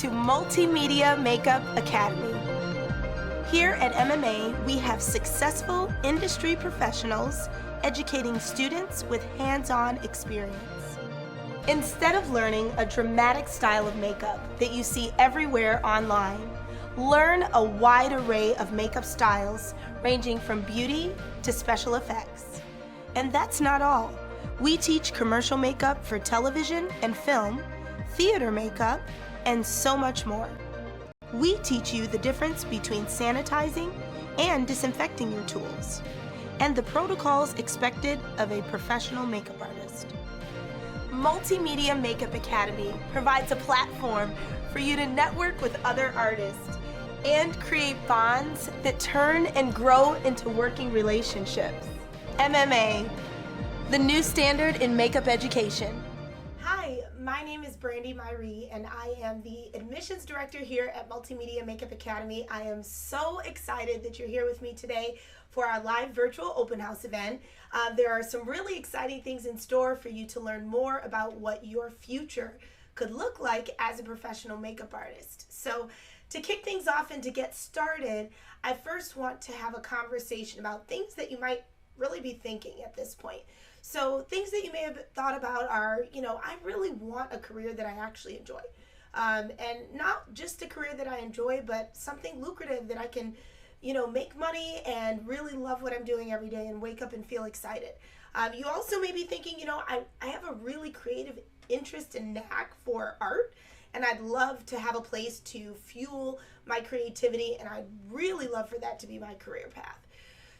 to Multimedia Makeup Academy. Here at MMA, we have successful industry professionals educating students with hands-on experience. Instead of learning a dramatic style of makeup that you see everywhere online, learn a wide array of makeup styles ranging from beauty to special effects. And that's not all. We teach commercial makeup for television and film, theater makeup, and so much more. We teach you the difference between sanitizing and disinfecting your tools, and the protocols expected of a professional makeup artist. Multimedia Makeup Academy provides a platform for you to network with other artists and create bonds that turn and grow into working relationships. MMA, the new standard in makeup education. Hi, my name is Brandy Myrie, and I am the admissions director here at Multimedia Makeup Academy. I am so excited that you're here with me today for our live virtual open house event. There are some really exciting things in store for you to learn more about what your future could look like as a professional makeup artist. So to kick things off and to get started, I first want to have a conversation about things that you might really be thinking at this point. So things that you may have thought about are, I really want a career that I actually enjoy. And not just a career that I enjoy, but something lucrative that I can, make money and really love what I'm doing every day and wake up and feel excited. You also may be thinking, I have a really creative interest and knack for art, and I'd love to have a place to fuel my creativity, and I'd really love for that to be my career path.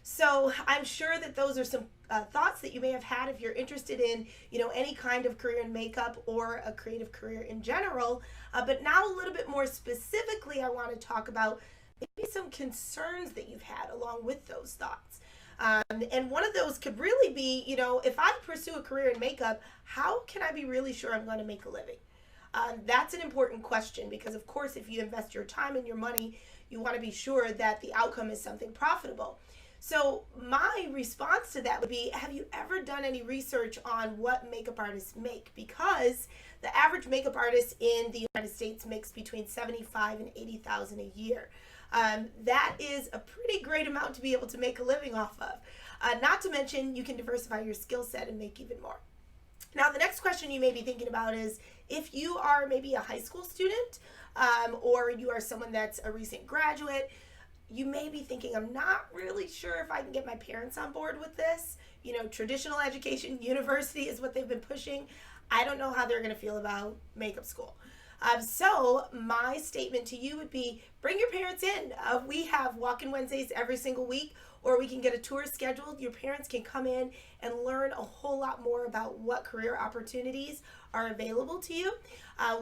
So I'm sure that those are some thoughts that you may have had if you're interested in, any kind of career in makeup or a creative career in general. But now a little bit more specifically, I want to talk about maybe some concerns that you've had along with those thoughts. And one of those could really be, if I pursue a career in makeup, how can I be really sure I'm going to make a living? That's an important question because, of course, if you invest your time and your money, you want to be sure that the outcome is something profitable. So my response to that would be, have you ever done any research on what makeup artists make? Because the average makeup artist in the United States makes between $75,000 and $80,000 a year. That is a pretty great amount to be able to make a living off of. Not to mention, you can diversify your skill set and make even more. Now, the next question you may be thinking about is, if you are maybe a high school student or you are someone that's a recent graduate, you may be thinking, I'm not really sure if I can get my parents on board with this. Traditional education, university is what they've been pushing. I don't know how they're going to feel about makeup school. So my statement to you would be, bring your parents in. We have walk-in Wednesdays every single week, or we can get a tour scheduled. Your parents can come in and learn a whole lot more about what career opportunities are available to you.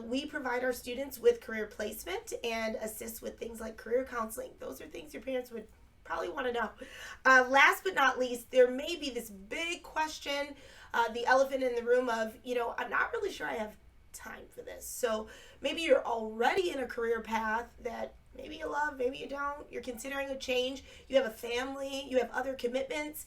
We provide our students with career placement and assist with things like career counseling. Those are things your parents would probably want to know. Last but not least, there may be this big question, the elephant in the room of, I'm not really sure I have time for this. So maybe you're already in a career path that maybe you love, maybe you don't. You're considering a change. You have a family. You have other commitments.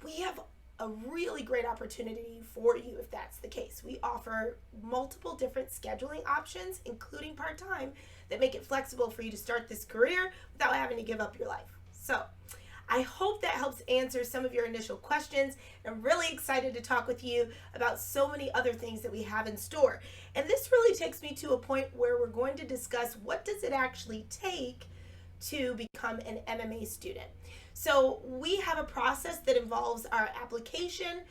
We have a really great opportunity for you if that's the case. We offer multiple different scheduling options, including part-time, that make it flexible for you to start this career without having to give up your life. So I hope that helps answer some of your initial questions. I'm really excited to talk with you about so many other things that we have in store. And this really takes me to a point where we're going to discuss what does it actually take to become an MMA student. So we have a process that involves our application,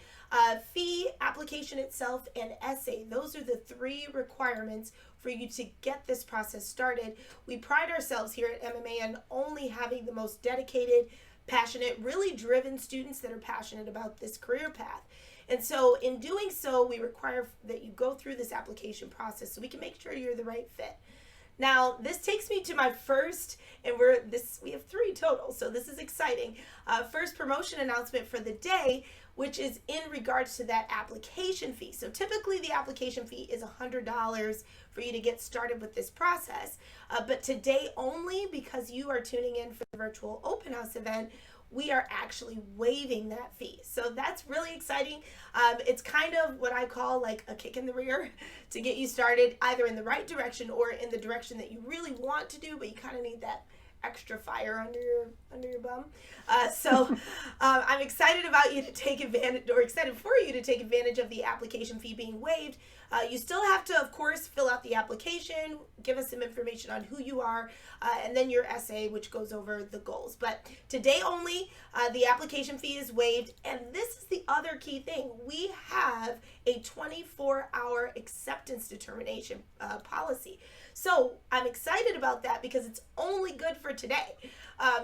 fee, application itself, and essay. Those are the three requirements for you to get this process started. We pride ourselves here at MMA on only having the most dedicated, passionate, really driven students that are passionate about this career path. And so in doing so, we require that you go through this application process so we can make sure you're the right fit. Now, this takes me to my first, and we have three total, so this is exciting. First promotion announcement for the day, which is in regards to that application fee. So typically the application fee is $100 for you to get started with this process. But today only, because you are tuning in for the virtual open house event, we are actually waiving that fee. So that's really exciting. It's kind of what I call like a kick in the rear to get you started either in the right direction or in the direction that you really want to do, but you kind of need that extra fire under your bum. I'm excited about you to take advantage, or excited for you to take advantage of the application fee being waived. You still have to, of course, fill out the application, give us some information on who you are, and then your essay, which goes over the goals. But today only, the application fee is waived, and this is the other key thing. We have a 24-hour acceptance determination policy. So I'm excited about that because it's only good for today.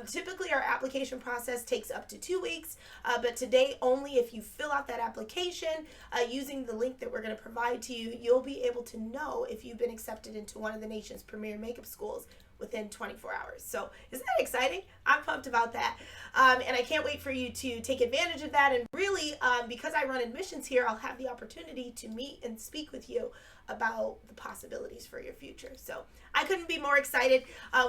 Typically our application process takes up to 2 weeks, but today only, if you fill out that application using the link that we're going to provide to you, you'll be able to know if you've been accepted into one of the nation's premier makeup schools within 24 hours. So isn't that exciting? I'm pumped about that. And I can't wait for you to take advantage of that. And really, because I run admissions here, I'll have the opportunity to meet and speak with you about the possibilities for your future. So I couldn't be more excited.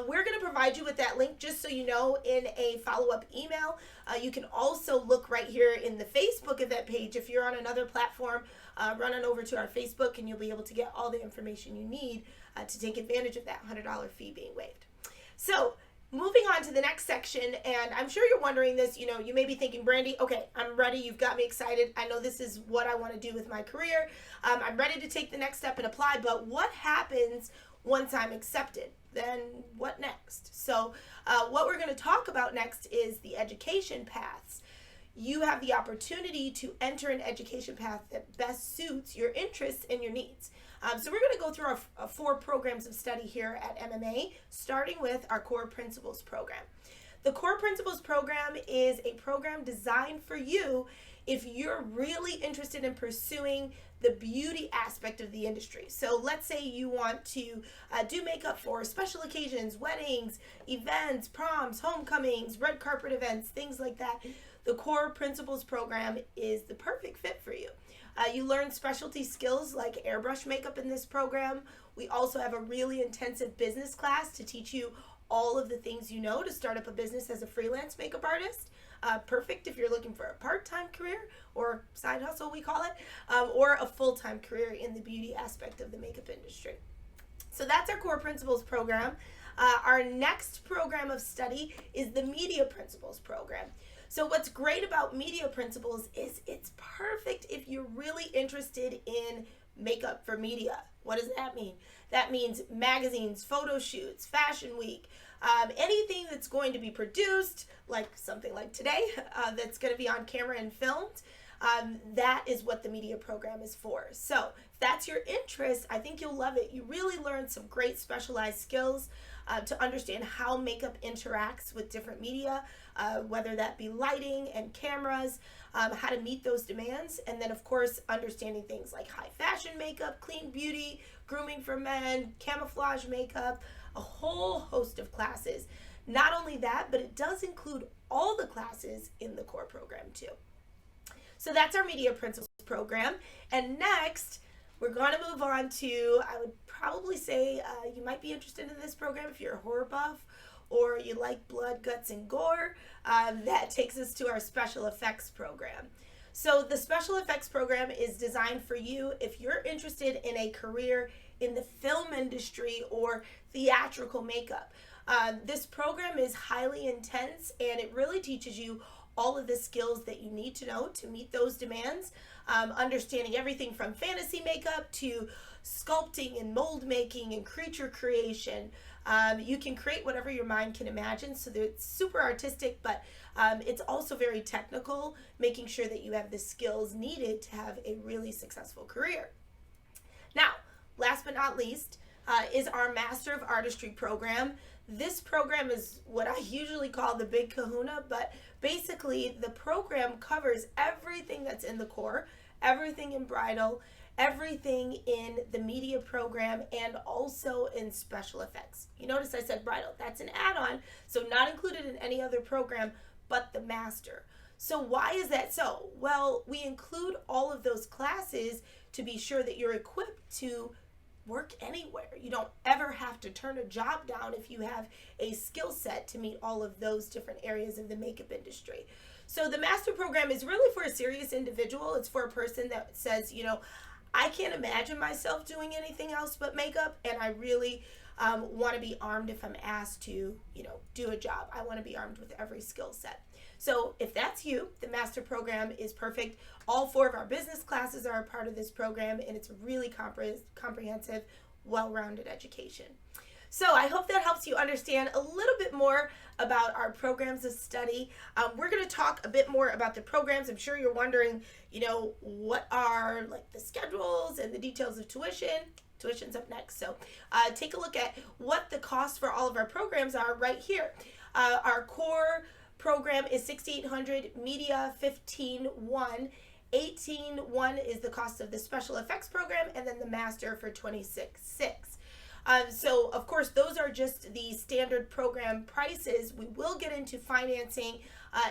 We're going to provide you with that link, just so you know, in a follow-up email. You can also look right here in the Facebook event page. If you're on another platform, run on over to our Facebook and you'll be able to get all the information you need to take advantage of that $100 fee being waived. So moving on to the next section, and I'm sure you're wondering this, you may be thinking, Brandy, okay, I'm ready. You've got me excited. I know this is what I want to do with my career. I'm ready to take the next step and apply, but what happens once I'm accepted? Then what next? So what we're going to talk about next is the education paths. You have the opportunity to enter an education path that best suits your interests and your needs. So we're going to go through our 4 programs of study here at MMA, starting with our Core Principles program. The Core Principles program is a program designed for you if you're really interested in pursuing the beauty aspect of the industry. So let's say you want to do makeup for special occasions, weddings, events, proms, homecomings, red carpet events, things like that. The Core Principles program is the perfect fit for you. You learn specialty skills like airbrush makeup in this program. We also have a really intensive business class to teach you all of the things you know to start up a business as a freelance makeup artist. Perfect if you're looking for a part-time career, or side hustle we call it, or a full-time career in the beauty aspect of the makeup industry. So that's our Core Principles program. Our next program of study is the Media Principles program. So what's great about Media Principles is it's perfect if you're really interested in makeup for media. What does that mean? That means magazines, photo shoots, fashion week, anything that's going to be produced, like something like today, that's going to be on camera and filmed. That is what the media program is for. So if that's your interest, I think you'll love it. You really learn some great specialized skills to understand how makeup interacts with different media, whether that be lighting and cameras, how to meet those demands, and then of course understanding things like high fashion makeup, clean beauty, grooming for men, camouflage makeup, a whole host of classes. Not only that, but it does include all the classes in the core program too. So that's our Media Principles program. And next, we're going to move on to, I would probably say you might be interested in this program if you're a horror buff or you like blood, guts, and gore. That takes us to our special effects program. So the special effects program is designed for you if you're interested in a career in the film industry or theatrical makeup. This program is highly intense, and it really teaches you all of the skills that you need to know to meet those demands, understanding everything from fantasy makeup to sculpting and mold making and creature creation. You can create whatever your mind can imagine, so that it's super artistic, but it's also very technical, making sure that you have the skills needed to have a really successful career. Now, last but not least, is our Master of Artistry program. This program is what I usually call the big kahuna, but basically the program covers everything that's in the core, everything in bridal, everything in the media program, and also in special effects. You notice I said bridal. That's an add-on, so not included in any other program but the master. So why is that so? Well, we include all of those classes to be sure that you're equipped to work anywhere. You don't ever have to turn a job down if you have a skill set to meet all of those different areas of the makeup industry. So the master program is really for a serious individual. It's for a person that says, I can't imagine myself doing anything else but makeup, and I really want to be armed if I'm asked to, do a job. I want to be armed with every skill set. So if that's you, the master program is perfect. All 4 of our business classes are a part of this program, and it's a really comprehensive, well-rounded education. So I hope that helps you understand a little bit more about our programs of study. We're going to talk a bit more about the programs. I'm sure you're wondering, what are like the schedules and the details of tuition. Tuition's up next. So take a look at what the costs for all of our programs are right here. Our core program is $6,800, media $15,100. $18,100 is the cost of the special effects program, and then the master for $26,600. So, of course, those are just the standard program prices. We will get into financing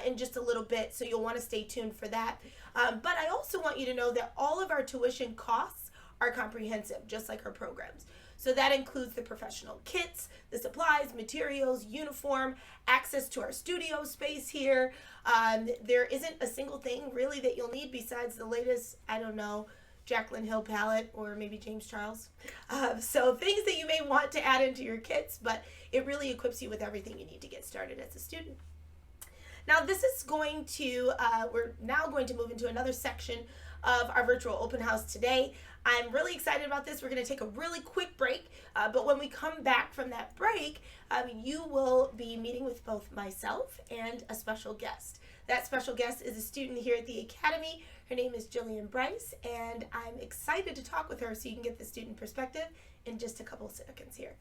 in just a little bit, so you'll want to stay tuned for that. But I also want you to know that all of our tuition costs are comprehensive, just like our programs. So that includes the professional kits, the supplies, materials, uniform, access to our studio space here. There isn't a single thing really that you'll need besides the latest, Jaclyn Hill palette or maybe James Charles. So things that you may want to add into your kits, but it really equips you with everything you need to get started as a student. Now this is going to, we're now going to move into another section of our virtual open house today. I'm really excited about this. We're going to take a really quick break, but when we come back from that break, you will be meeting with both myself and a special guest. That special guest is a student here at the Academy. Her name is Jillian Bryce, and I'm excited to talk with her so you can get the student perspective in just a couple seconds here.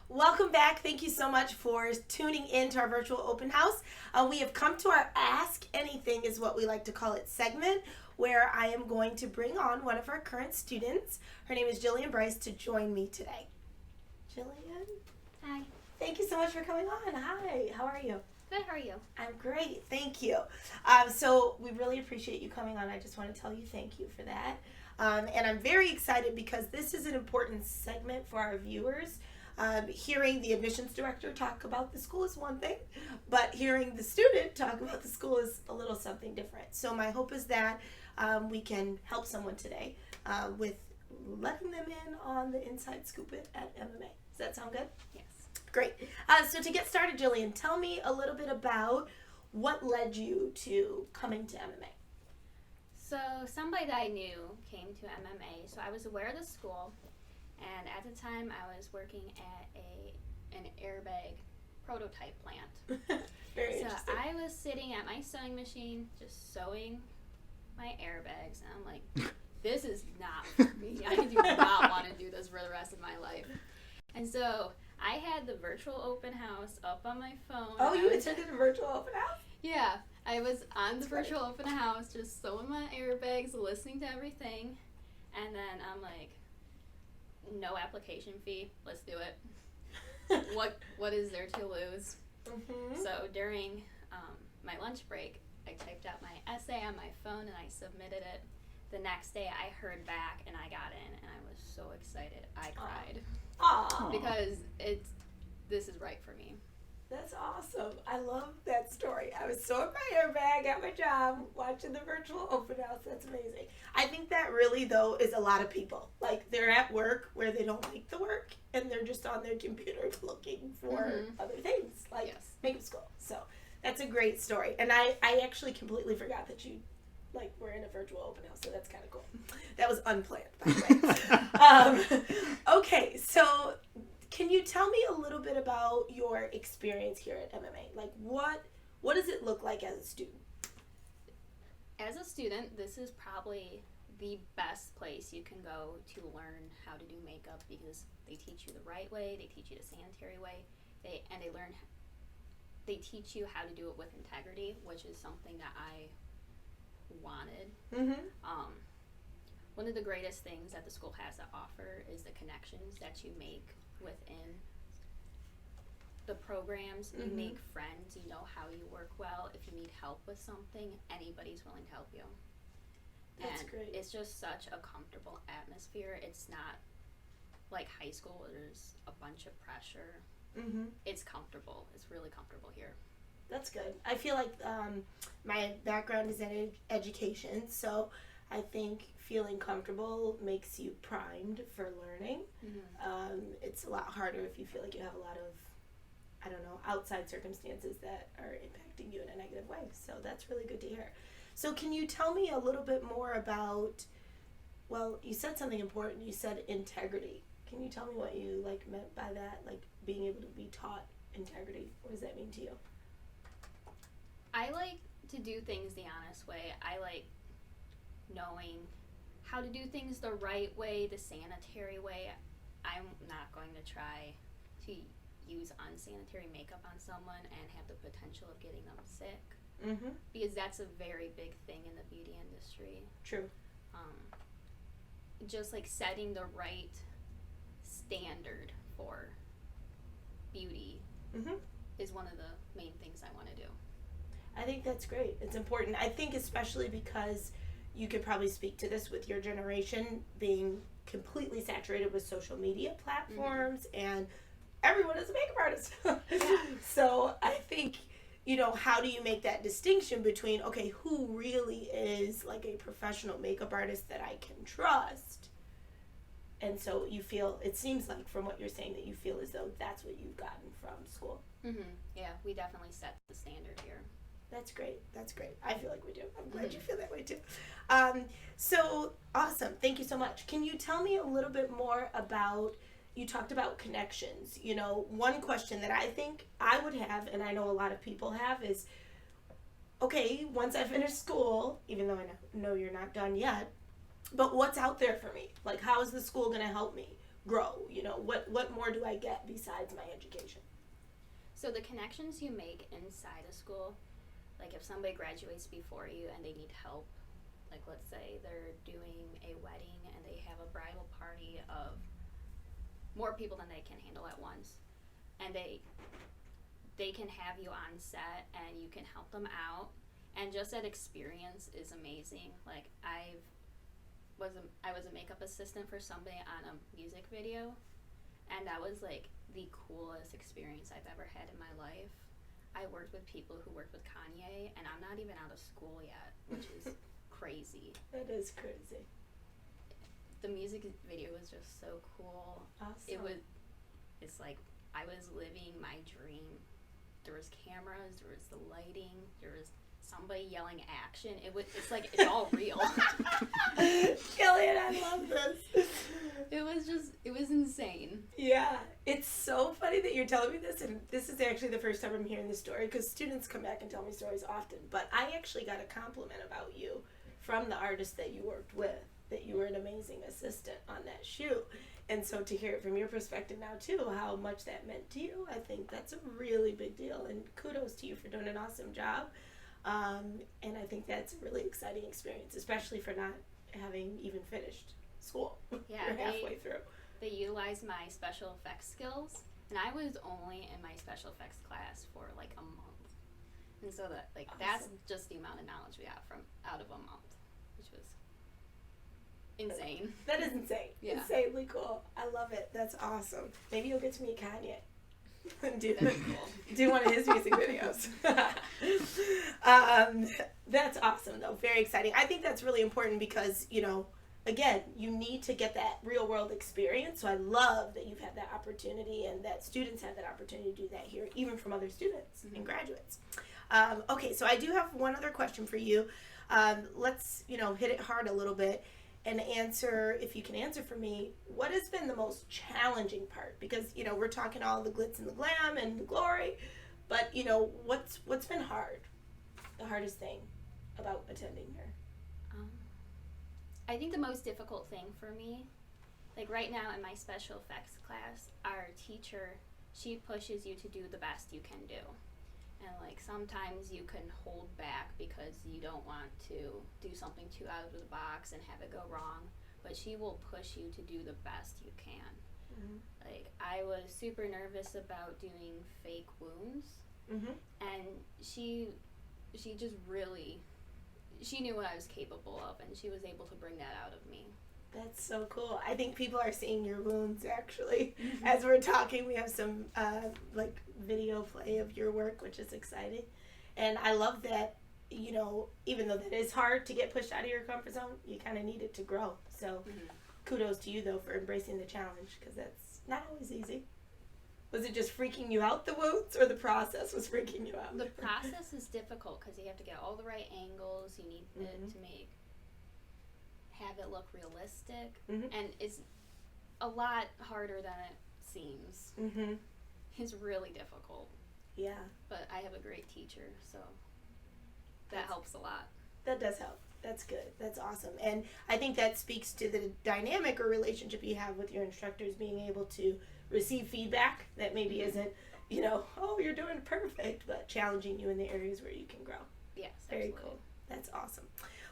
Welcome back. Thank you so much for tuning in to our virtual open house. We have come to our Ask Anything is what we like to call it segment, where I am going to bring on one of our current students. Her name is Jillian Bryce to join me today. Jillian? Hi. Thank you so much for coming on. Hi, how are you? Good, how are you? I'm great, thank you. So we really appreciate you coming on. I just want to tell you thank you for that. And I'm very excited because this is an important segment for our viewers. Hearing the admissions director talk about the school is one thing, but hearing the student talk about the school is a little something different. So my hope is that we can help someone today with letting them in on the inside scoop at MMA. Does that sound good? Yes. Great. So to get started, Jillian, tell me a little bit about what led you to coming to MMA. So somebody that I knew came to MMA, so I was aware of the school. And at the time, I was working at an airbag prototype plant. Very so interesting. I was sitting at my sewing machine, just sewing my airbags, and I'm like, this is not for me. I do not want to do this for the rest of my life. And so I had the virtual open house up on my phone. Oh, you attended a virtual open house? Yeah, I was on the virtual open house, just sewing my airbags, listening to everything, and then I'm like, no application fee. Let's do it. What is there to lose? Mm-hmm. So during my lunch break, I typed out my essay on my phone and I submitted it. The next day, I heard back and I got in, and I was so excited. I cried. Aww. Because this is right for me. That's awesome. I love that story. I was sewing my airbag at my job, watching the virtual open house. That's amazing. I think that really, though, is a lot of people. Like, they're at work where they don't like the work, and they're just on their computer looking for other things, like makeup school. So that's a great story. And I actually completely forgot that you, were in a virtual open house, so that's kind of cool. That was unplanned, by the way. Okay, so can you tell me a little bit about your experience here at MMA? Like, what does it look like as a student? As a student, this is probably the best place you can go to learn how to do makeup, because they teach you the right way, they teach you the sanitary way, they teach you how to do it with integrity, which is something that I wanted. Mm-hmm. One of the greatest things that the school has to offer is the connections that you make within the programs. You make friends, you know how you work well. If you need help with something, anybody's willing to help you. That's and great. it's just such a comfortable atmosphere. It's not like high school where there's a bunch of pressure. Mm-hmm. It's comfortable. It's really comfortable here. That's good. I feel like my background is in education, so I think feeling comfortable makes you primed for learning. It's a lot harder if you feel like you have a lot of, I don't know, outside circumstances that are impacting you in a negative way. So that's really good to hear. So can you tell me a little bit more about, well, you said something important. You said integrity. Can you tell me what you meant by that? Like being able to be taught integrity. What does that mean to you? I like to do things the honest way. I like knowing how to do things the right way, the sanitary way. I'm not going to try to use unsanitary makeup on someone and have the potential of getting them sick. Mm-hmm. Because that's a very big thing in the beauty industry. True. Just like setting the right standard for beauty is one of the main things I want to do. I think that's great. It's important. I think especially because you could probably speak to this with your generation being completely saturated with social media platforms and everyone is a makeup artist. So I think, how do you make that distinction between, okay, who really is like a professional makeup artist that I can trust? And so you feel, it seems like from what you're saying that you feel as though that's what you've gotten from school. Yeah, we definitely set the standard here. That's great. That's great. I feel like we do. I'm glad you feel that way too. So awesome. Thank you so much. Can you tell me a little bit more about, you talked about connections. One question that I think I would have, and I know a lot of people have, is, okay, once I finish school, even though I know you're not done yet, but what's out there for me? Like, how is the school going to help me grow? What more do I get besides my education? So the connections you make inside a school, like if somebody graduates before you and they need help, like let's say they're doing a wedding and they have a bridal party of more people than they can handle at once, and they can have you on set and you can help them out, and just that experience is amazing. Like I was a makeup assistant for somebody on a music video, and that was like the coolest experience I've ever had in my life. I worked with people who worked with Kanye, and I'm not even out of school yet, which is crazy. That is crazy. The music video was just so cool. Awesome. It's like I was living my dream. There was cameras, there was the lighting, there was somebody yelling action. It's like it's all real. Killian, I love this. It was insane. Yeah, it's so funny that you're telling me this, and this is actually the first time I'm hearing this story, because students come back and tell me stories often, but I actually got a compliment about you from the artist that you worked with, that you were an amazing assistant on that shoot. And so to hear it from your perspective now too, how much that meant to you, I think that's a really big deal, and kudos to you for doing an awesome job. And I think that's a really exciting experience, especially for not having even finished school. Yeah, you're halfway through. They utilized my special effects skills, and I was only in my special effects class for like a month, and so Awesome. That's just the amount of knowledge we got from out of a month, which was insane. That is insane. Yeah. Insanely cool. I love it. That's awesome. Maybe you'll get to meet Kanye. do one of his music videos. That's awesome though. Very exciting. I think that's really important because, again, you need to get that real world experience. So I love that you've had that opportunity and that students have that opportunity to do that here, even from other students and graduates. Okay, so I do have one other question for you. Let's, hit it hard a little bit and answer, if you can answer for me, what has been the most challenging part? Because, we're talking all the glitz and the glam and the glory, but, what's been hard? The hardest thing about attending here? I think the most difficult thing for me, like right now in my special effects class, our teacher, she pushes you to do the best you can do. And like sometimes you can hold back because you don't want to do something too out of the box and have it go wrong, but she will push you to do the best you can. Like I was super nervous about doing fake wounds, and she just really she knew what I was capable of, and she was able to bring that out of me. That's so cool. I think people are seeing your wounds, actually. As we're talking, we have some video play of your work, which is exciting. And I love that, you know, even though that is hard to get pushed out of your comfort zone, you kind of need it to grow. So kudos to you, though, for embracing the challenge, because that's not always easy. Was it just freaking you out, the wounds, or the process was freaking you out? The process is difficult because you have to get all the right angles. You need it to have it look realistic, and it's a lot harder than it seems. It's really difficult. Yeah. But I have a great teacher, so that helps a lot. That does help. That's good. That's awesome. And I think that speaks to the dynamic or relationship you have with your instructors, being able to receive feedback that maybe isn't, you know, oh, you're doing perfect, but challenging you in the areas where you can grow. Yes, Very absolutely. cool. That's awesome.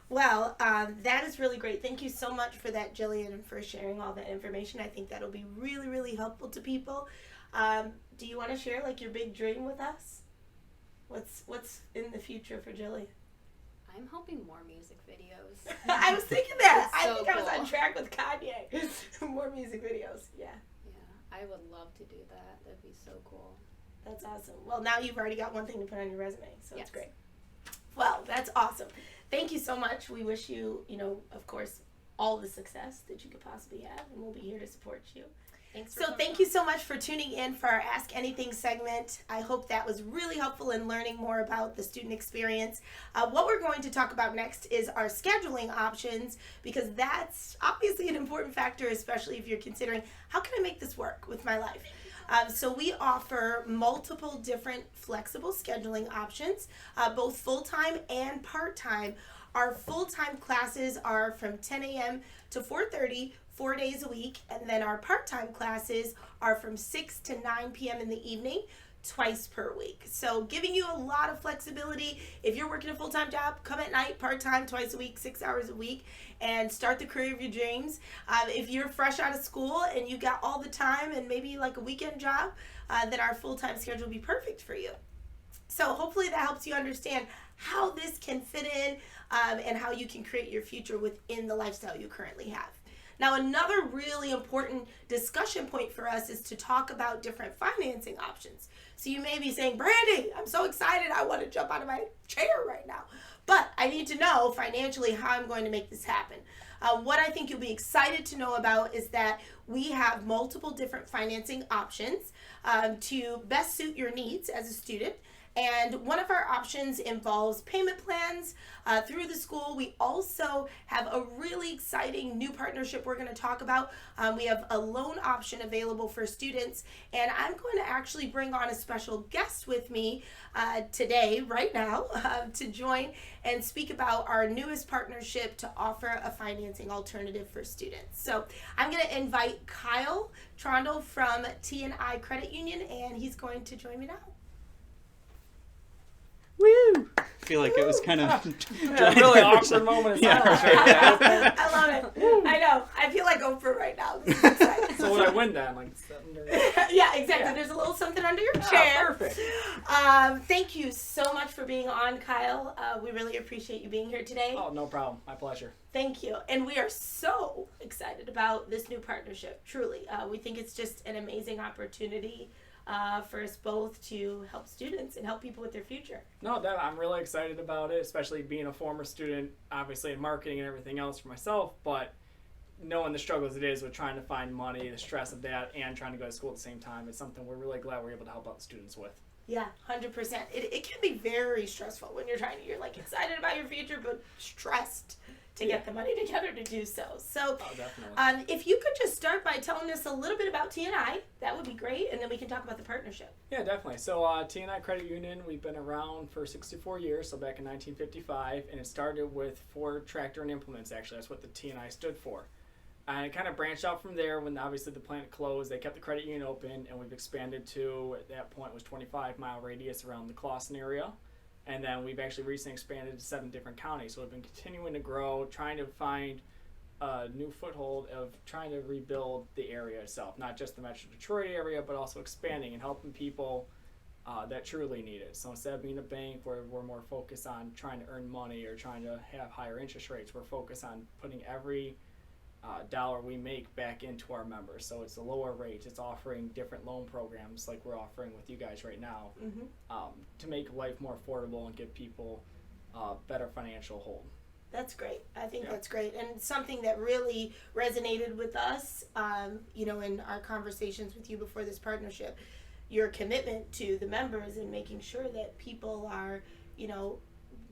Well, that is really great. Thank you so much for that, Jillian, and for sharing all that information. I think that'll be really, really helpful to people. Do you want to share, like, your big dream with us? What's in the future for Jillian? I'm hoping more music videos. I was thinking that. It's so I think I was cool. on track with Kanye. More music videos. Yeah. Yeah, I would love to do that. That'd be so cool. That's awesome. Well, now you've already got one thing to put on your resume, so Yes. it's great. Well, that's awesome. Thank you so much. We wish you, you know, of course, all the success that you could possibly have, and we'll be here to support you. Thanks for So coming thank on. you so much for tuning in for our Ask Anything segment. I hope that was really helpful in learning more about the student experience. What we're going to talk about next is our scheduling options, because that's obviously an important factor, especially if you're considering, how can I make this work with my life? So we offer multiple different flexible scheduling options, both full-time and part-time. Our full-time classes are from 10 a.m. to 4:30, 4 days a week, and then our part-time classes are from 6 to 9 p.m. in the evening, twice per week. So giving you a lot of flexibility. If you're working a full-time job, come at night, part-time, twice a week, 6 hours a week, and start the career of your dreams. If you're fresh out of school and you got all the time and maybe like a weekend job, then our full-time schedule will be perfect for you. So hopefully that helps you understand how this can fit in and how you can create your future within the lifestyle you currently have. Now, another really important discussion point for us is to talk about different financing options. So you may be saying, Brandy, I'm so excited. I want to jump out of my chair right now. But I need to know financially how I'm going to make this happen. What I think you'll be excited to know about is that we have multiple different financing options to best suit your needs as a student. And one of our options involves payment plans through the school. We also have a really exciting new partnership we're going to talk about. We have a loan option available for students, and I'm going to actually bring on a special guest with me today, right now, to join and speak about our newest partnership to offer a financing alternative for students. So I'm going to invite Kyle Trondle from T&I Credit Union, and he's going to join me now. Woo! I feel like it was kind of a really awkward moment of silence right there. I love it. I know. I feel like Oprah right now. This is exciting. So when I win that, like, yeah, exactly. Yeah. There's a little something under your chair. Perfect. Thank you so much for being on, Kyle. We really appreciate you being here today. Oh, no problem. My pleasure. Thank you. And we are so excited about this new partnership, truly. We think it's just an amazing opportunity for us both to help students and help people with their future. No, I'm really excited about it, especially being a former student, obviously in marketing and everything else for myself, but knowing the struggles it is with trying to find money, the stress of that, and trying to go to school at the same time, it's something we're really glad we're able to help out the students with. Yeah, 100%. It can be very stressful when you're you're like excited about your future, but stressed to get the money together to do so. So, definitely. If you could just start by telling us a little bit about T&I, that would be great, and then we can talk about the partnership. Yeah, definitely. So T&I Credit Union, we've been around for 64 years, so back in 1955, and it started with Ford Tractor and Implements, actually. That's what the T&I stood for. And it kind of branched out from there when obviously the plant closed. They kept the credit union open, and we've expanded to, at that point, was 25-mile radius around the Clawson area. And then we've actually recently expanded to 7 different counties. So we've been continuing to grow, trying to find a new foothold of trying to rebuild the area itself, not just the Metro Detroit area, but also expanding and helping people that truly need it. So instead of being a bank where we're more focused on trying to earn money or trying to have higher interest rates, we're focused on putting every dollar we make back into our members. So it's a lower rate. It's offering different loan programs like we're offering with you guys right now, to make life more affordable and give people better financial hold. That's great. I think that's great. And something that really resonated with us, in our conversations with you before this partnership, your commitment to the members and making sure that people are,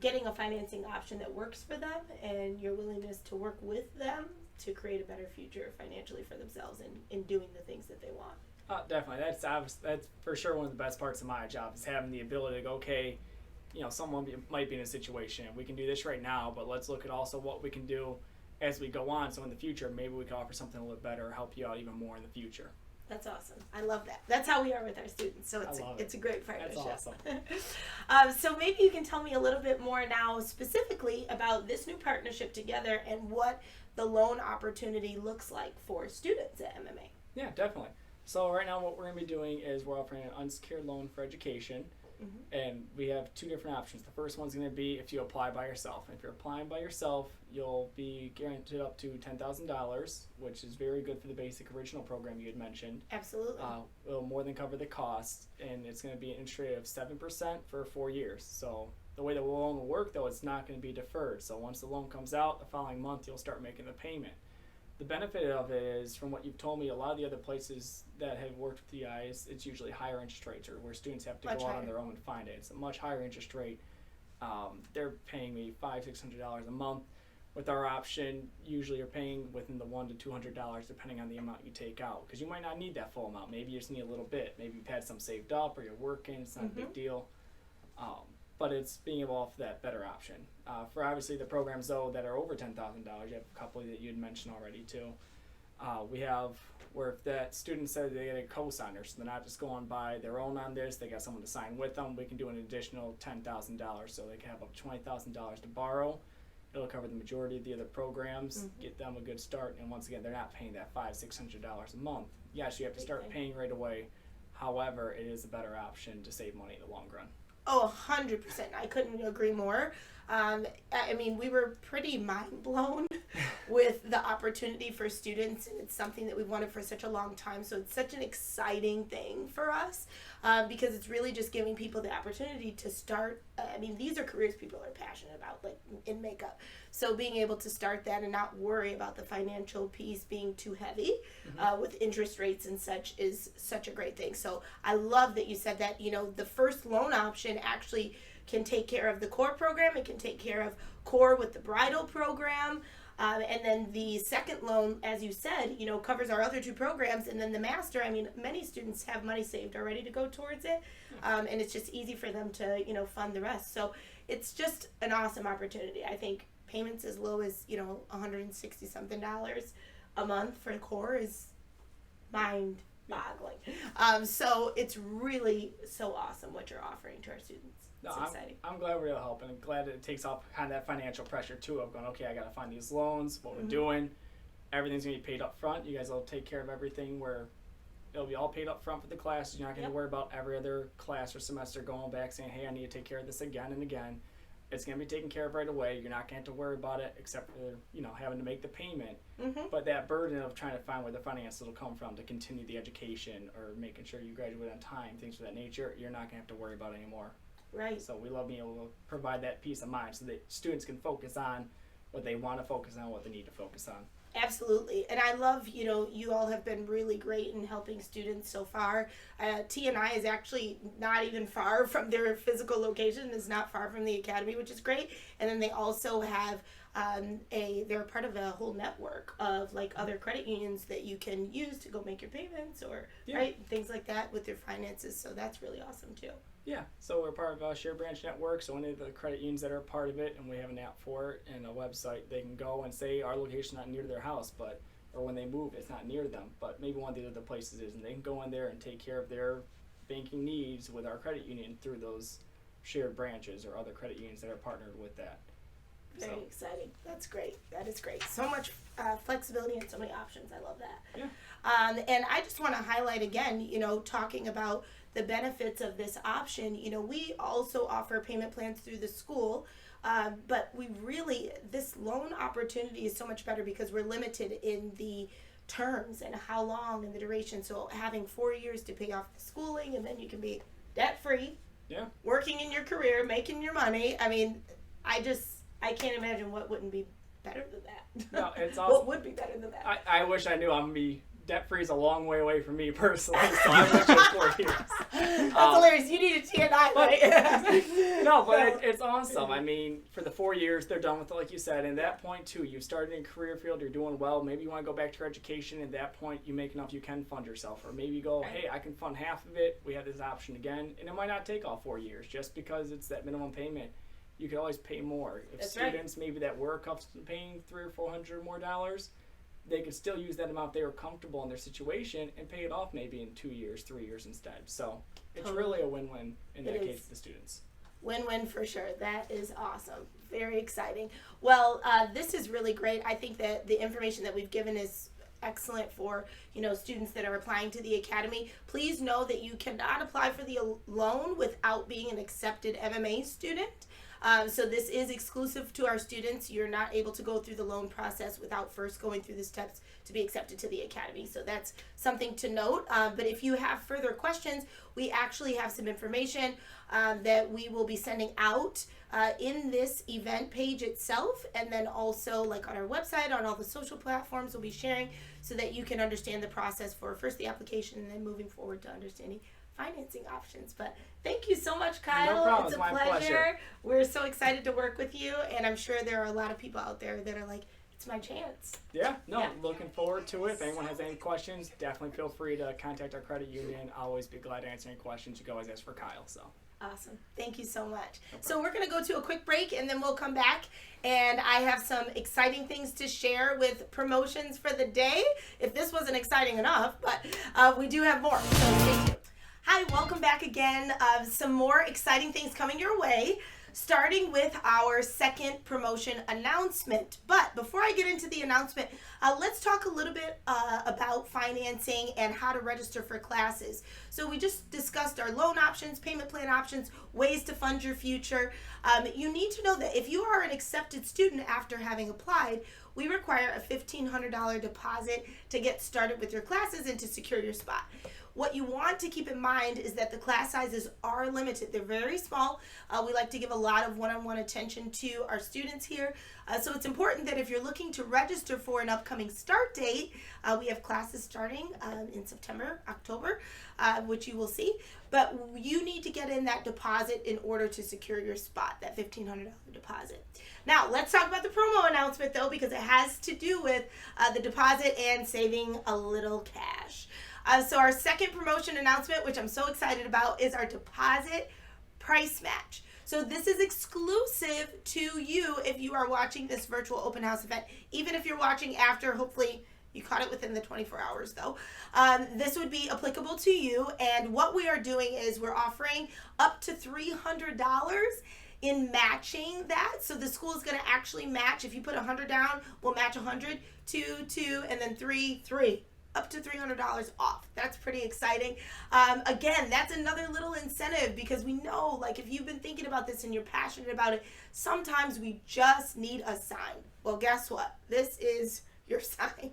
getting a financing option that works for them, and your willingness to work with them to create a better future financially for themselves and in doing the things that they want. Definitely. That's for sure one of the best parts of my job, is having the ability to go, okay, someone might be in a situation. We can do this right now, but let's look at also what we can do as we go on. So in the future, maybe we can offer something a little better, help you out even more in the future. That's awesome. I love that. That's how we are with our students. So it's a great partnership. That's awesome. So maybe you can tell me a little bit more now specifically about this new partnership together and what the loan opportunity looks like for students at MMA. Yeah, definitely. So right now what we're going to be doing is we're offering an unsecured loan for education. And we have two different options. The first one's going to be if you apply by yourself. If you're applying by yourself, you'll be guaranteed up to $10,000, which is very good for the basic original program you had mentioned. Absolutely. It'll more than cover the cost, and it's going to be an interest rate of 7% for 4 years. So the way the loan will work, though, it's not going to be deferred. So once the loan comes out, the following month you'll start making the payment. The benefit of it is, from what you've told me, a lot of the other places that have worked with TI, it's usually higher interest rates, or where students have to go out on their own and find it. It's a much higher interest rate. They're paying me $500-$600 a month. With our option, usually you're paying within the $100 to $200 depending on the amount you take out, because you might not need that full amount. Maybe you just need a little bit. Maybe you've had some saved up, or you're working. It's not a big deal. But it's being able to offer that better option. For obviously the programs, though, that are over $10,000, you have a couple that you had mentioned already, too. We have where if that student said they get a co-signer, so they're not just going by their own on this, they got someone to sign with them, we can do an additional $10,000, so they can have up to $20,000 to borrow. It'll cover the majority of the other programs, get them a good start, and once again, they're not paying that $500-$600 a month. Yes, you have to start paying right away. However, it is a better option to save money in the long run. Oh, 100%. I couldn't agree more. I mean, we were pretty mind blown with the opportunity for students, and it's something that we've wanted for such a long time. So it's such an exciting thing for us, because it's really just giving people the opportunity to start. I mean, these are careers people are passionate about, like in makeup. So being able to start that and not worry about the financial piece being too heavy with interest rates and such is such a great thing. So I love that you said that, the first loan option actually can take care of the core program. It can take care of core with the bridal program. And then the second loan, as you said, covers our other two programs. And then the master, I mean, many students have money saved already to go towards it. And it's just easy for them to, fund the rest. So it's just an awesome opportunity. I think payments as low as, $160 something a month for the core is mind-boggling. So it's really so awesome what you're offering to our students. No, It's exciting. I'm glad we're able to help, and I'm glad that it takes off kind of that financial pressure too of going, okay, I got to find these loans, what we're doing. Everything's going to be paid up front. You guys will take care of everything where it'll be all paid up front for the classes. You're not going to worry about every other class or semester going back saying, hey, I need to take care of this again and again. It's going to be taken care of right away. You're not going to have to worry about it except for, having to make the payment. But that burden of trying to find where the finances will come from to continue the education or making sure you graduate on time, things of that nature, you're not going to have to worry about anymore. Right. So we love being able to provide that peace of mind so that students can focus on what they want to focus on, what they need to focus on. Absolutely. And I love, you all have been really great in helping students so far. T&I is actually not even far from their physical location. It's not far from the academy, which is great. And then they also have they're part of a whole network of like other credit unions that you can use to go make your payments or things like that with your finances. So that's really awesome too. Yeah, so we're part of a Share Branch Network, so any of the credit unions that are a part of it, and we have an app for it and a website, they can go and say our location's not near to their house, or when they move, it's not near them, but maybe one of the other places is, and they can go in there and take care of their banking needs with our credit union through those shared branches or other credit unions that are partnered with that. Very exciting. That's great. That is great. So much flexibility and so many options. I love that. Yeah. And I just want to highlight again, talking about the benefits of this option. We also offer payment plans through the school, but this loan opportunity is so much better because we're limited in the terms and how long and the duration. So having 4 years to pay off the schooling, and then you can be debt free, working in your career, making your money. I mean, I can't imagine what wouldn't be better than that. No, it's awesome. What would be better than that? I wish I knew. I'm gonna be debt-free is a long way away from me personally, so I wish it was 4 years. That's hilarious. You need a T&I, right? No, but it's awesome. I mean, for the 4 years, they're done with it, like you said. And at that point, too, you've started in a career field, you're doing well. Maybe you want to go back to your education. At that point, you make enough you can fund yourself. Or maybe you go, hey, I can fund half of it. We have this option again. And it might not take all 4 years just because it's that minimum payment. You can always pay more. If That's students maybe that were accustomed to paying $300 or $400 more, they could still use that amount they were comfortable in their situation and pay it off maybe in 2 years, 3 years instead. So it's really a win-win in that case for the students. Win-win for sure. That is awesome. Very exciting. Well, this is really great. I think that the information that we've given is excellent for students that are applying to the academy. Please know that you cannot apply for the loan without being an accepted MMA student. So this is exclusive to our students. You're not able to go through the loan process without first going through the steps to be accepted to the academy. So that's something to note. But if you have further questions, we actually have some information that we will be sending out in this event page itself, and then also like on our website, on all the social platforms we'll be sharing, so that you can understand the process for first the application and then moving forward to understanding financing options. But thank you so much, Kyle. No problem. It's a My pleasure. We're so excited to work with you, and I'm sure there are a lot of people out there that are like, it's my chance. Looking forward to it. If anyone has any questions, definitely feel free to contact our credit union. I'll always be glad to answer any questions. You can always ask for Kyle. So awesome. Thank you so much. So we're going to go to a quick break, and then we'll come back, and I have some exciting things to share with promotions for the day, if this wasn't exciting enough, but we do have more, so stay tuned. Hi, welcome back again. Some more exciting things coming your way, starting with our second promotion announcement. But before I get into the announcement, let's talk a little bit about financing and how to register for classes. So we just discussed our loan options, payment plan options, ways to fund your future. You need to know that if you are an accepted student after having applied, we require a $1,500 deposit to get started with your classes and to secure your spot. What you want to keep in mind is that the class sizes are limited. They're very small. We like to give a lot of one-on-one attention to our students here. So it's important that if you're looking to register for an upcoming start date, we have classes starting in September, October, which you will see. But you need to get in that deposit in order to secure your spot, that $1,500 deposit. Now, let's talk about the promo announcement, though, because it has to do with the deposit and saving a little cash. So our second promotion announcement, which I'm so excited about, is our deposit price match. So this is exclusive to you if you are watching this virtual open house event. Even if you're watching after, hopefully you caught it within the 24 hours though. This would be applicable to you. And what we are doing is we're offering up to $300 in matching that. So the school is going to actually match. If you put 100 down, we'll match 100, 2, and then 3. Up to $300 off. That's pretty exciting. Again, that's another little incentive, because we know, like, if you've been thinking about this and you're passionate about it, sometimes we just need a sign. Well, guess what? This is your sign.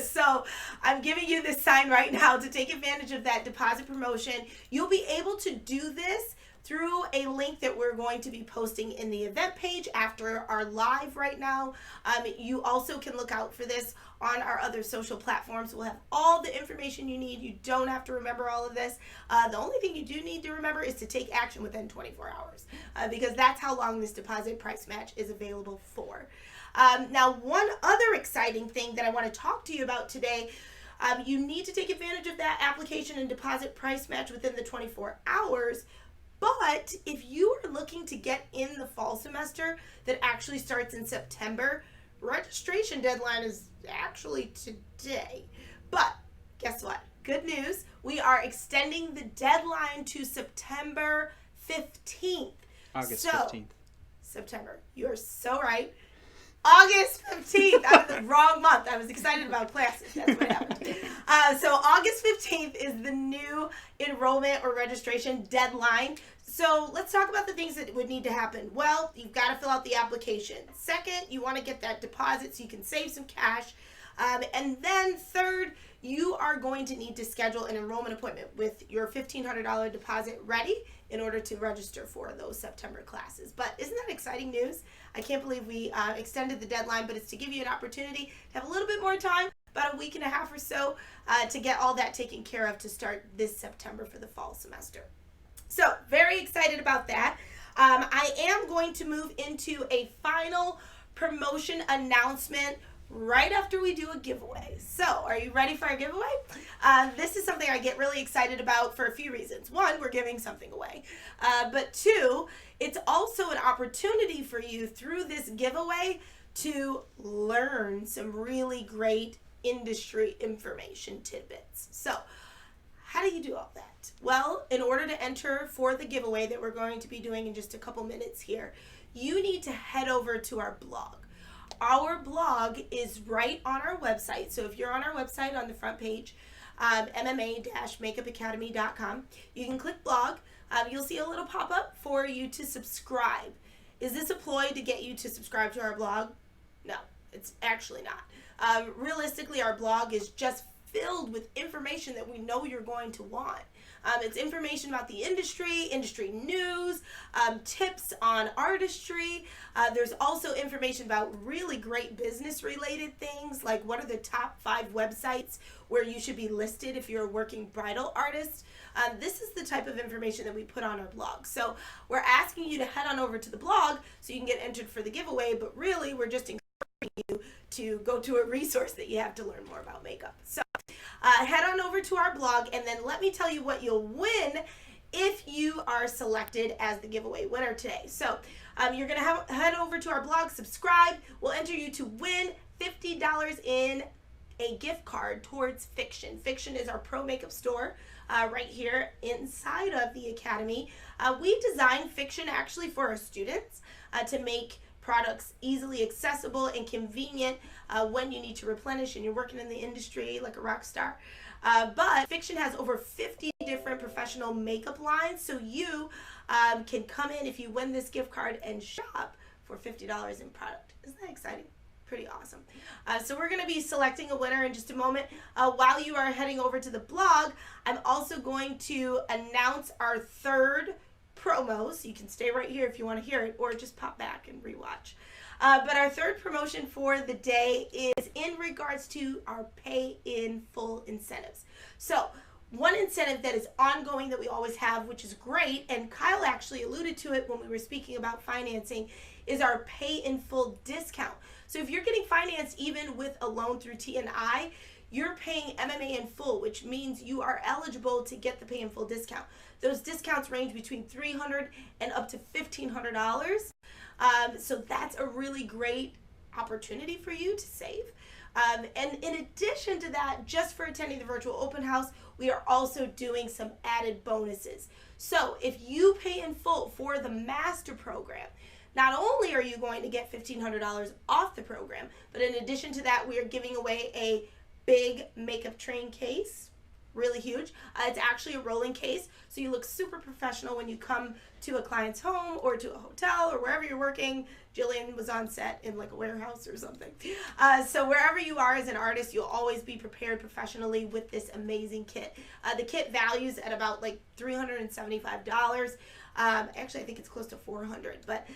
So I'm giving you this sign right now to take advantage of that deposit promotion. You'll be able to do this through a link that we're going to be posting in the event page after our live right now. You also can look out for this on our other social platforms. We'll have all the information you need. You don't have to remember all of this. The only thing you do need to remember is to take action within 24 hours because that's how long this deposit price match is available for. Now, one other exciting thing that I want to talk to you about today, you need to take advantage of that application and deposit price match within the 24 hours. But if you are looking to get in the fall semester that actually starts in September, registration deadline is actually today. But guess what? Good news. We are extending the deadline to September 15th. August 15th. September. You are so right. August 15th. I was the wrong month. I was excited about classes. That's what happened. So August 15th is the new enrollment or registration deadline. So let's talk about the things that would need to happen. Well, you've got to fill out the application. Second, you want to get that deposit so you can save some cash. And then third, you are going to need to schedule an enrollment appointment with your $1,500 deposit ready in order to register for those September classes. But isn't that exciting news? I can't believe we extended the deadline, but it's to give you an opportunity to have a little bit more time, about a week and a half or so, to get all that taken care of to start this September for the fall semester. So very excited about that. I am going to move into a final promotion announcement right after we do a giveaway. So are you ready for our giveaway? This is something I get really excited about for a few reasons. One, we're giving something away. But two, it's also an opportunity for you through this giveaway to learn some really great industry information tidbits. So how do you do all that? Well, in order to enter for the giveaway that we're going to be doing in just a couple minutes here, you need to head over to our blog. Our blog is right on our website. So if you're on our website on the front page, mma-makeupacademy.com, you can click blog. You'll see a little pop-up for you to subscribe. Is this a ploy to get you to subscribe to our blog? No, it's actually not. Realistically, our blog is just filled with information that we know you're going to want. It's information about the industry news, tips on artistry. There's also information about really great business-related things, like what are the top 5 websites where you should be listed if you're a working bridal artist. This is the type of information that we put on our blog. So we're asking you to head on over to the blog so you can get entered for the giveaway, but really we're just encouraging you to go to a resource that you have to learn more about makeup. So head on over to our blog, and then let me tell you what you'll win if you are selected as the giveaway winner today. So you're going to head over to our blog, subscribe. We'll enter you to win $50 in a gift card towards Fiction. Fiction is our pro makeup store right here inside of the Academy. We designed Fiction actually for our students to make products easily accessible and convenient when you need to replenish and you're working in the industry like a rock star. But Fiction has over 50 different professional makeup lines, so you can come in if you win this gift card and shop for $50 in product. Isn't that exciting? Pretty awesome. So we're going to be selecting a winner in just a moment. While you are heading over to the blog, I'm also going to announce our third promo, so you can stay right here if you want to hear it, or just pop back and rewatch. But our third promotion for the day is in regards to our pay in full incentives. So one incentive that is ongoing that we always have, which is great, and Kyle actually alluded to it when we were speaking about financing, is our pay in full discount. So if you're getting financed even with a loan through T&I, you're paying MMA in full, which means you are eligible to get the pay in full discount. Those discounts range between $300 and up to $1,500. So that's a really great opportunity for you to save. And in addition to that, just for attending the virtual open house, we are also doing some added bonuses. So if you pay in full for the master program, not only are you going to get $1,500 off the program, but in addition to that, we are giving away a big makeup train case, really huge. It's actually a rolling case, so you look super professional when you come to a client's home or to a hotel or wherever you're working. Jillian was on set in like a warehouse or something. So wherever you are as an artist, you'll always be prepared professionally with this amazing kit. The kit values at about like $375. Actually, I think it's close to $400, but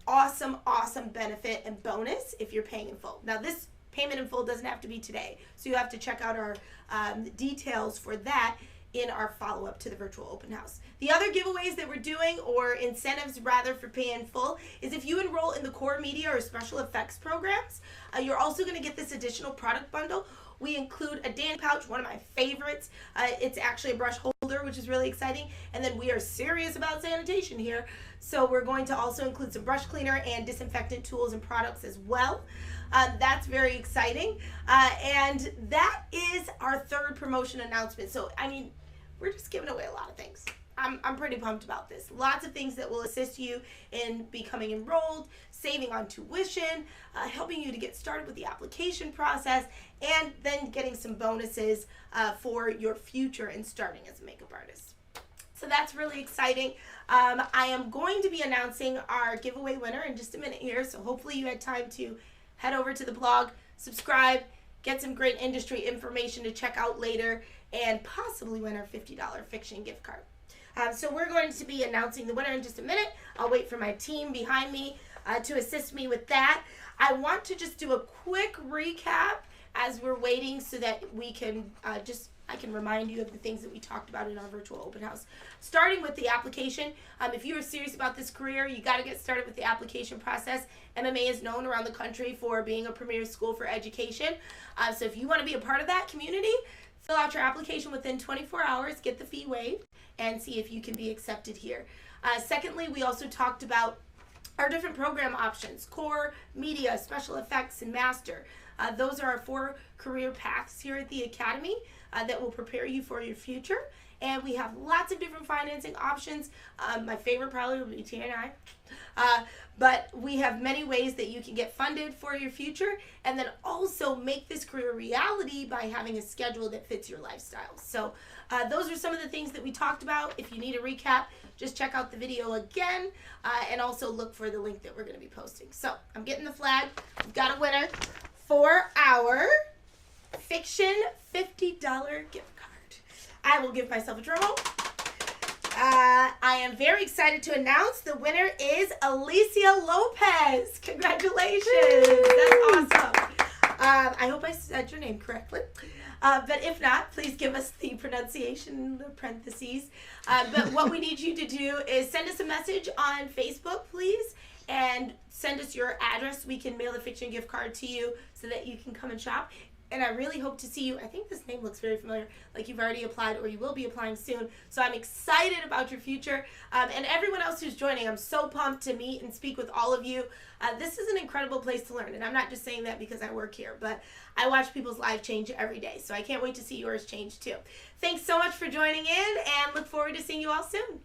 awesome benefit and bonus if you're paying in full. Now this payment in full doesn't have to be today, so you have to check out our details for that in our follow-up to the virtual open house. The other giveaways that we're doing, or incentives rather, for pay in full is if you enroll in the core media or special effects programs, you're also going to get this additional product bundle. We include a Danny pouch, one of my favorites. It's actually a brush holder, which is really exciting. And then we are serious about sanitation here, so we're going to also include some brush cleaner and disinfectant tools and products as well. That's very exciting. And that is our third promotion announcement. So, I mean, we're just giving away a lot of things. I'm pretty pumped about this. Lots of things that will assist you in becoming enrolled, saving on tuition, helping you to get started with the application process, and then getting some bonuses for your future in starting as a makeup artist. So that's really exciting. I am going to be announcing our giveaway winner in just a minute here, so hopefully you had time to head over to the blog, subscribe, get some great industry information to check out later, and possibly win our $50 fiction gift card. So we're going to be announcing the winner in just a minute. I'll wait for my team behind me to assist me with that. I want to just do a quick recap as we're waiting so that we can I can remind you of the things that we talked about in our virtual open house. Starting with the application, if you are serious about this career, you got to get started with the application process. MMA is known around the country for being a premier school for education. So if you want to be a part of that community, fill out your application within 24 hours, get the fee waived, and see if you can be accepted here. Secondly, we also talked about our different program options: core, media, special effects, and master. Those are our 4 career paths here at the Academy that will prepare you for your future. And we have lots of different financing options. My favorite probably would be T&I. But we have many ways that you can get funded for your future, and then also make this career a reality by having a schedule that fits your lifestyle. So those are some of the things that we talked about. If you need a recap, just check out the video again, and also look for the link that we're going to be posting. So I'm getting the flag. We've got a winner for our Fiction $50 gift card. I will give myself a drum roll. I am very excited to announce the winner is Alicia Lopez. Congratulations. That's awesome. I hope I said your name correctly. But if not, please give us the pronunciation in the parentheses. But what we need you to do is send us a message on Facebook, please, and send us your address. We can mail the fiction gift card to you so that you can come and shop. And I really hope to see you. I think this name looks very familiar, like you've already applied or you will be applying soon. So I'm excited about your future. And everyone else who's joining, I'm so pumped to meet and speak with all of you. This is an incredible place to learn. And I'm not just saying that because I work here, but I watch people's lives change every day. So I can't wait to see yours change too. Thanks so much for joining in, and look forward to seeing you all soon.